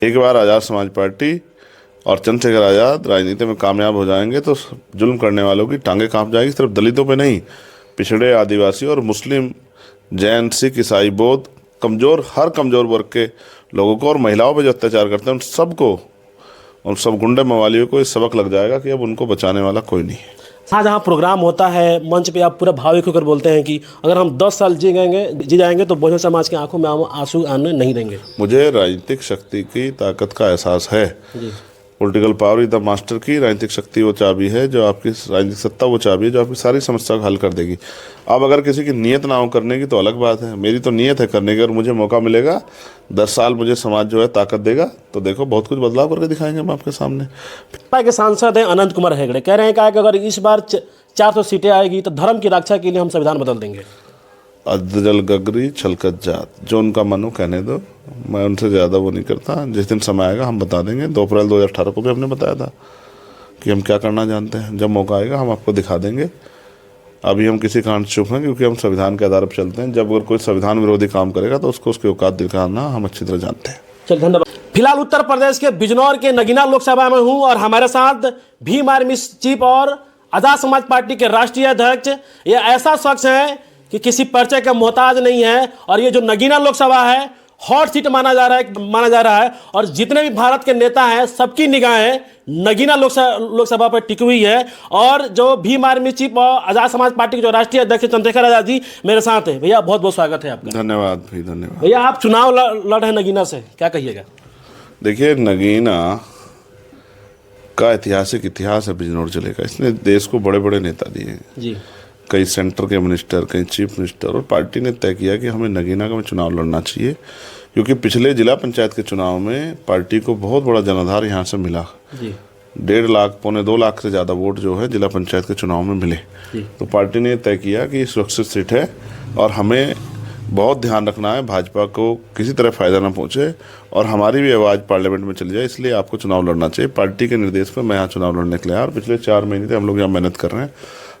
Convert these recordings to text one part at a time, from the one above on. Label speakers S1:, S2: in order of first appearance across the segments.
S1: एक बार आज़ाद समाज पार्टी और चंद्रशेखर आज़ाद राजनीति में कामयाब हो जाएंगे तो जुल्म करने वालों की टांगें कांप जाएगी। सिर्फ दलितों पे नहीं, पिछड़े, आदिवासी और मुस्लिम, जैन, सिख, ईसाई, बौद्ध, कमज़ोर, हर कमज़ोर वर्ग के लोगों को और महिलाओं पे जो अत्याचार करते हैं उन सबको, उन सब गुंडे मवालियों को इस सबक लग जाएगा कि अब उनको बचाने वाला कोई नहीं है।
S2: हाँ, जहाँ प्रोग्राम होता है मंच पे आप पूरा भावुक होकर बोलते हैं कि अगर हम 10 साल जी जाएंगे तो बहुजन समाज की आंखों में आंसू आने नहीं देंगे।
S1: मुझे राजनीतिक शक्ति की ताकत का एहसास है।
S2: जी।
S1: Political power is the master key. राजनीतिक शक्ति वो चाबी है जो आपकी, राजनीतिक सत्ता वो चाबी है जो आपकी सारी समस्या को हल कर देगी। अब अगर किसी की नीयत ना हो करने की तो अलग बात है। मेरी तो नीयत है करने की, और मुझे मौका मिलेगा, 10 साल मुझे समाज जो है ताकत देगा तो देखो बहुत कुछ बदलाव करके दिखाएंगे हम आपके सामने।
S2: भाजपा के सांसद हैं अनंत कुमार हेगड़े, कह रहे हैं कि अगर इस बार 400 सीटें आएगी तो धर्म की रक्षा के लिए हम संविधान बदल देंगे।
S1: अदजल गगरी छलकत जात, जो उनका मन हो कहने दो, मैं उनसे ज़्यादा वो नहीं करता। जिस दिन समय आएगा हम बता देंगे। 2 अप्रैल 2018 को भी हमने बताया था कि हम क्या करना जानते हैं। जब मौका आएगा हम आपको दिखा देंगे। अभी हम किसी कारण से चुप हैं क्योंकि हम संविधान के आधार पर चलते हैं। जब अगर कोई संविधान विरोधी काम करेगा तो उसको उसकी औकात दिखाना हम अच्छी तरह जानते हैं।
S2: चल, धन्यवाद। फिलहाल उत्तर प्रदेश के बिजनौर के नगीना लोकसभा में हूं और हमारे साथ भीम आर्मी चीफ और आज़ाद समाज पार्टी के राष्ट्रीय अध्यक्ष, ये ऐसा शख्स है कि किसी परिचय का मोहताज नहीं है। और ये जो नगीना लोकसभा है हॉट सीट माना जा रहा है और जितने भी भारत के नेता हैं सबकी निगाहें नगीना लोकसभा पर टिकी हुई है। और जो भीम आर्मी चीफ और आज़ाद समाज पार्टी के जो राष्ट्रीय अध्यक्ष चंद्रशेखर आज़ाद जी मेरे साथ हैं। भैया बहुत बहुत स्वागत है आपका।
S1: धन्यवाद भाई, धन्यवाद।
S2: भैया आप चुनाव लड़ रहे नगीना से, क्या कहिएगा?
S1: देखिए, नगीना का ऐतिहासिक इतिहास है बिजनौर जिले का। इसने देश को बड़े बड़े नेता दिए
S2: जी।
S1: कई सेंटर के मिनिस्टर, कई चीफ मिनिस्टर, और पार्टी ने तय किया कि हमें नगीना का में चुनाव लड़ना चाहिए क्योंकि पिछले जिला पंचायत के चुनाव में पार्टी को बहुत बड़ा जनाधार यहाँ से मिला।
S2: जी।
S1: 1.5 लाख, 2.25 लाख से ज़्यादा वोट जो है जिला पंचायत के चुनाव में मिले। तो पार्टी ने तय किया कि सुरक्षित सीट है और हमें बहुत ध्यान रखना है भाजपा को किसी तरह फ़ायदा ना पहुँचे और हमारी भी आवाज़ पार्लियामेंट में चली जाए, इसलिए आपको चुनाव लड़ना चाहिए। पार्टी के निर्देश पर मैं यहाँ चुनाव लड़ने के लिए आया और पिछले 4 महीने से हम लोग यहाँ मेहनत कर रहे हैं।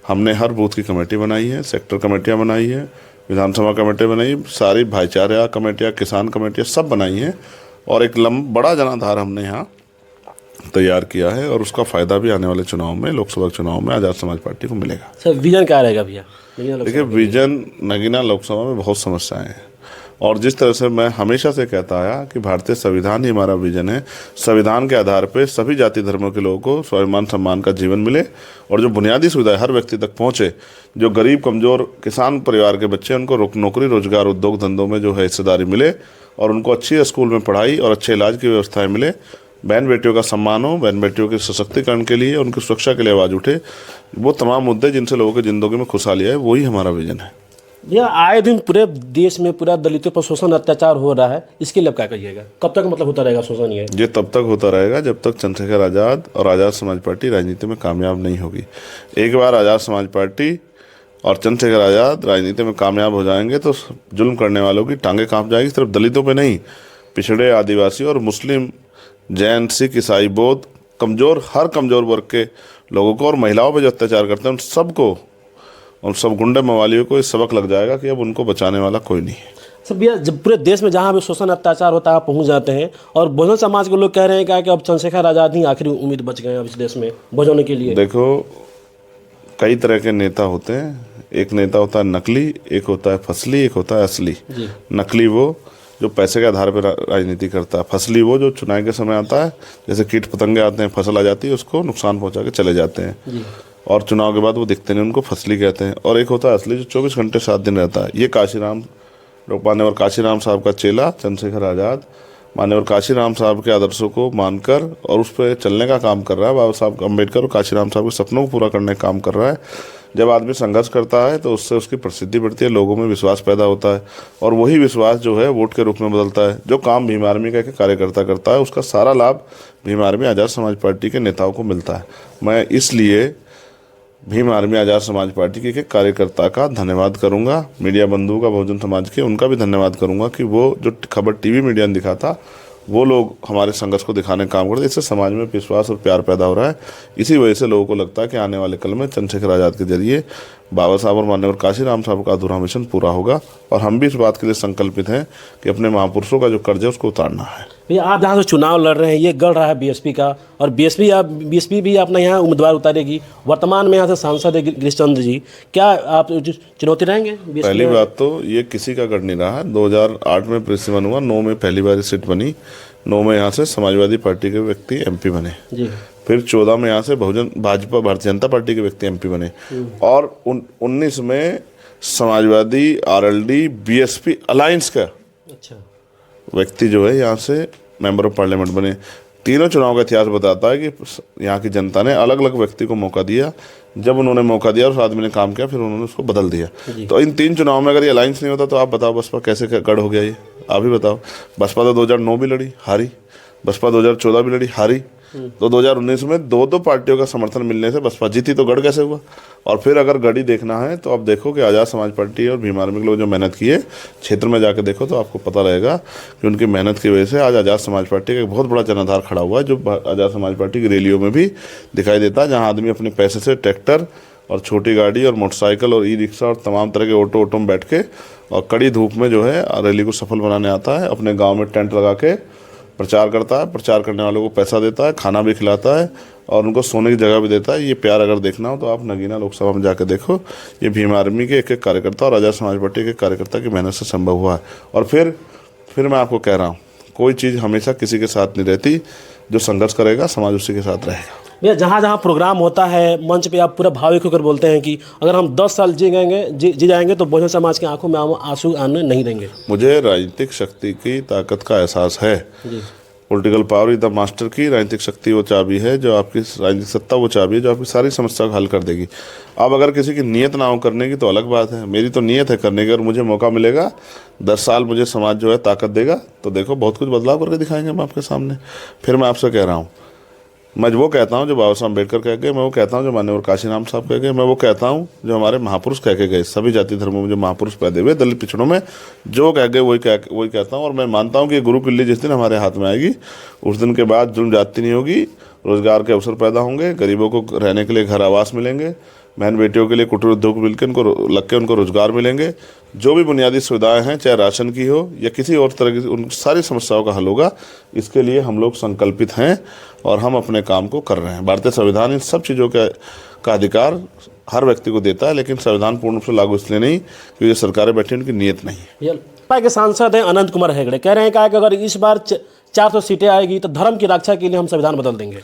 S1: हमने हर बूथ की कमेटी बनाई है, सेक्टर कमेटियाँ बनाई है, विधानसभा कमेटी बनाई, सारी भाईचारा कमेटियाँ, किसान कमेटियाँ सब बनाई हैं और एक बड़ा जनाधार हमने यहाँ तैयार किया है और उसका फ़ायदा भी आने वाले चुनाव में, लोकसभा चुनाव में आज़ाद समाज पार्टी को मिलेगा।
S2: सर, विजन क्या रहेगा भैया?
S1: देखिए, विजन नगीना लोकसभा में बहुत समस्याएं हैं और जिस तरह से मैं हमेशा से कहता आया कि भारतीय संविधान ही हमारा विजन है। संविधान के आधार पर सभी जाति धर्मों के लोगों को स्वाभिमान सम्मान का जीवन मिले और जो बुनियादी सुविधाएं हर व्यक्ति तक पहुंचे। जो गरीब, कमज़ोर किसान परिवार के बच्चे, उनको नौकरी, रोजगार, उद्योग धंधों में जो है हिस्सेदारी मिले और उनको अच्छी स्कूल में पढ़ाई और अच्छे इलाज की व्यवस्थाएँ मिले। बहन बेटियों का सम्मान हो, बहन बेटियों के सशक्तिकरण के लिए, उनकी सुरक्षा के लिए आवाज़ उठे। वो तमाम मुद्दे जिनसे लोगों की ज़िंदगी में खुशहाली है, वही हमारा विजन है।
S2: भैया, आए दिन पूरे देश में पूरा दलितों पर शोषण अत्याचार हो रहा है, इसके लिए क्या कहिएगा? कब तक मतलब होता रहेगा शोषण? ये
S1: तब तक होता रहेगा जब तक चंद्रशेखर आज़ाद और आज़ाद समाज पार्टी राजनीति में कामयाब नहीं होगी। एक बार आज़ाद समाज पार्टी और चंद्रशेखर आज़ाद राजनीति में कामयाब हो जाएंगे तो जुल्म करने वालों की टांगें कांप जाएगी। सिर्फ दलितों पर नहीं, पिछड़े, आदिवासी और मुस्लिम, जैन, सिख, ईसाई, बौद्ध, कमज़ोर, हर कमज़ोर वर्ग के लोगों को और महिलाओं पर जो अत्याचार करते हैं उन सबको, उन सब गुंडे मवालियों को इस सबक लग जाएगा कि अब उनको बचाने वाला कोई नहीं है।
S2: सब भैया, जब पूरे देश में जहाँ भी शोषण अत्याचार होता है आप पहुँच जाते हैं और बहुजन समाज के लोग कह रहे हैं कि अब चंद्रशेखर आज़ाद ही आखिरी उम्मीद बच गए हैं अब इस देश में बचाने के लिए।
S1: देखो, कई तरह के नेता होते हैं। एक नेता होता है नकली, एक होता है फसली, एक होता है असली। नकली वो जो पैसे के आधार पर राजनीति करता है, फसली वो जो चुनाव के समय आता है, जैसे कीट पतंगे आते हैं, फसल आ जाती है, उसको नुकसान पहुंचा के चले जाते हैं और चुनाव के बाद वो दिखते नहीं, उनको फसली कहते हैं। और एक होता है असली जो 24 घंटे 7 दिन रहता है। ये काशीराम मान्यवर काशीराम साहब का चेला चंद्रशेखर आज़ाद मान्यवर काशीराम साहब के आदर्शों को मानकर और उस पर चलने का काम कर रहा है। बाबा साहब अम्बेडकर और काशीराम साहब के सपनों को पूरा करने का काम कर रहा है। जब आदमी संघर्ष करता है तो उससे उसकी प्रसिद्धि बढ़ती है, लोगों में विश्वास पैदा होता है और वही विश्वास जो है वोट के रूप में बदलता है। जो काम भीम आर्मी का कार्यकर्ता करता है उसका सारा लाभ भीम आर्मी आज़ाद समाज पार्टी के नेताओं को मिलता है। मैं इसलिए भीम आर्मी आज़ाद समाज पार्टी के कार्यकर्ता का धन्यवाद करूंगा, मीडिया बंधुओं का, बहुजन समाज के, उनका भी धन्यवाद करूंगा कि वो जो खबर टीवी मीडिया ने दिखा था वो लोग हमारे संघर्ष को दिखाने का काम करते हैं। इससे समाज में विश्वास और प्यार पैदा हो रहा है। इसी वजह से लोगों को लगता है कि आने वाले कल में चंद्रशेखर आज़ाद के जरिए बाबा साहब और माननीय काशीराम साहब का अधूरा मिशन पूरा होगा। और हम भी इस बात के लिए संकल्पित हैं कि अपने महापुरुषों का जो कर्ज है उसको उतारना है।
S2: भैया आप जहाँ से चुनाव लड़ रहे हैं ये गढ़ रहा है बीएसपी का, और बीएसपी भी अपना यहाँ उम्मीदवार उतारेगी। वर्तमान में यहाँ से सांसद है गिरीश चंद्र जी, क्या आप चुनौती रहेंगे BSP
S1: पहली
S2: में?
S1: बात तो ये किसी का गढ़ नहीं रहा है। 2008 में प्रेसिडेंट हुआ, 9 में पहली बार सीट बनी, 9 में यहाँ से समाजवादी पार्टी के व्यक्ति MP बने,
S2: जी,
S1: फिर 14 में यहाँ से भाजपा भारतीय जनता पार्टी के व्यक्ति MP बने, और 19 में समाजवादी RLD BSP अलायंस का
S2: अच्छा,
S1: व्यक्ति जो है यहाँ से मेंबर ऑफ पार्लियामेंट बने। तीनों चुनाव का इतिहास बताता है कि यहाँ की जनता ने अलग अलग व्यक्ति को मौका दिया। जब उन्होंने मौका दिया और उस आदमी ने काम किया, फिर उन्होंने उसको बदल दिया। तो इन 3 चुनाव में अगर ये अलायंस नहीं होता तो आप बताओ बसपा कैसे गढ़ हो गया? ये आप ही बताओ। बसपा तो 2009 भी लड़ी, हारी। बसपा 2014 भी लड़ी, हारी। तो 2019 में 2 पार्टियों का समर्थन मिलने से बसपा जीती, तो गढ़ कैसे हुआ? और फिर अगर गढ़ी देखना है तो आप देखो कि आज़ाद समाज पार्टी और भीम आर्मी के लोग जो मेहनत की है, क्षेत्र में जाकर देखो तो आपको पता रहेगा कि उनकी मेहनत की वजह से आज आज़ाद समाज पार्टी का एक बहुत बड़ा जनाधार खड़ा हुआ है, जो आज़ाद समाज पार्टी की रैलियों में भी दिखाई देता है, जहाँ आदमी अपने पैसे से ट्रैक्टर और छोटी गाड़ी और मोटरसाइकिल और ई-रिक्शा और तमाम तरह के ऑटो में बैठ के और कड़ी धूप में जो है रैली को सफल बनाने आता है। अपने गाँव में टेंट लगा के प्रचार करता है, प्रचार करने वालों को पैसा देता है, खाना भी खिलाता है और उनको सोने की जगह भी देता है। ये प्यार अगर देखना हो तो आप नगीना लोकसभा में जाकर देखो। ये भीम आर्मी के एक कार्यकर्ता और आज़ाद समाज पार्टी के कार्यकर्ता की मेहनत से संभव हुआ है। और फिर मैं आपको कह रहा हूँ, कोई चीज़ हमेशा किसी के साथ नहीं रहती। जो संघर्ष करेगा समाज उसी के साथ रहेगा।
S2: भैया जहाँ जहाँ प्रोग्राम होता है मंच पे आप पूरा भावुक होकर बोलते हैं कि अगर हम 10 साल जी जाएंगे तो बहुजन समाज की आंखों में आंसू आने नहीं देंगे।
S1: मुझे राजनीतिक शक्ति की ताकत का एहसास है। Political power is the master key. राजनीतिक शक्ति वो चाबी है जो आपकी, राजनीतिक सत्ता वो चाबी है जो आपकी सारी समस्या को हल कर देगी। अब अगर किसी की नीयत ना हो करने की तो अलग बात है। मेरी तो नीयत है करने की, और मुझे मौका मिलेगा, 10 साल मुझे समाज जो है ताकत देगा तो देखो बहुत कुछ बदलाव करके दिखाएंगे हम आपके सामने। फिर मैं आपसे कह रहा हूँ, मैं वो कहता हूँ जो बाबा साहब अम्बेडकर कह गए, मैं वो कहता हूँ जो माननीय काशीराम साहब कह गए, मैं वो कहता हूँ जो हमारे महापुरुष कह के गए, सभी जाति धर्मों में जो महापुरुष पैदा हुए, दलित पिछड़ों में जो कह गए वही कहता हूँ। और मैं मानता हूँ कि गुरु किल्ली जिस दिन हमारे हाथ में आएगी उस दिन के बाद जुल्म जाति नहीं होगी, रोजगार के अवसर पैदा होंगे, गरीबों को रहने के लिए घर आवास मिलेंगे, बहन बेटियों के लिए कुटीर उद्योग मिलकर उनको रोजगार मिलेंगे। जो भी बुनियादी सुविधाएं हैं, चाहे राशन की हो या किसी और तरह की, उन सारी समस्याओं का हल होगा। इसके लिए हम लोग संकल्पित हैं और हम अपने काम को कर रहे हैं। भारतीय संविधान इन सब चीज़ों का अधिकार हर व्यक्ति को देता है, लेकिन संविधान पूर्ण रूप से लागू इसलिए नहीं क्योंकि जो सरकारें बैठी उनकी नीयत नहीं है।
S2: भाजपा के सांसद हैं अनंत कुमार हेगड़े, कह रहे हैं कि अगर इस बार 400 सीटें आएगी तो धर्म की रक्षा के लिए हम संविधान बदल देंगे।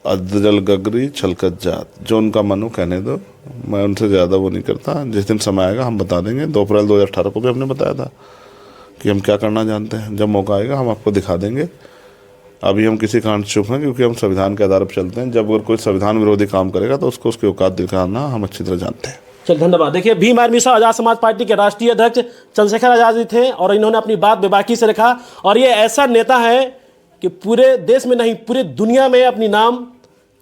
S1: अदजल गगरी छलकत जात, जो उनका मन हो कहने दो, मैं उनसे ज़्यादा वो नहीं करता। जिस दिन समय आएगा हम बता देंगे। 2 अप्रैल 2018 को भी हमने बताया था कि हम क्या करना जानते हैं। जब मौका आएगा हम आपको दिखा देंगे। अभी हम किसी कारण चुप हैं क्योंकि हम संविधान के आधार पर चलते हैं। जब अगर कोई संविधान विरोधी काम करेगा तो उसको उसकी औकात दिखाना हम अच्छी तरह जानते हैं।
S2: चल धन्यवाद। देखिए भीम आर्मी साहब आज़ाद समाज पार्टी के राष्ट्रीय अध्यक्ष चंद्रशेखर आज़ाद जी थे और इन्होंने अपनी बात बेबाकी से रखा। और ये ऐसा नेता है कि पूरे देश में नहीं पूरी दुनिया में अपनी नाम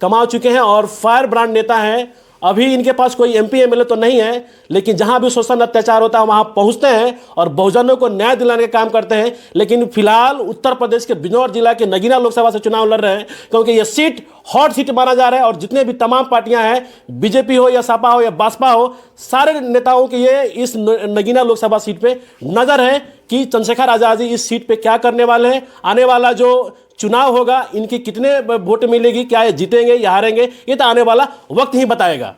S2: कमा चुके हैं और फायर ब्रांड नेता हैं। अभी इनके पास कोई MP MLA तो नहीं है, लेकिन जहां भी शोषण अत्याचार होता है वहां पहुंचते हैं और बहुजनों को न्याय दिलाने का काम करते हैं। लेकिन फिलहाल उत्तर प्रदेश के बिजनौर जिला के नगीना लोकसभा से चुनाव लड़ रहे हैं क्योंकि यह सीट हॉट सीट माना जा रहा है। और जितने भी तमाम पार्टियां हैं, बीजेपी हो या सपा हो या बसपा हो, सारे नेताओं की ये इस नगीना लोकसभा सीट पे नजर है कि चंद्रशेखर आज़ाद जी इस सीट पे क्या करने वाले हैं। आने वाला जो चुनाव होगा इनकी कितने वोट मिलेगी, क्या ये जीतेंगे या हारेंगे, ये तो आने वाला वक्त ही बताएगा।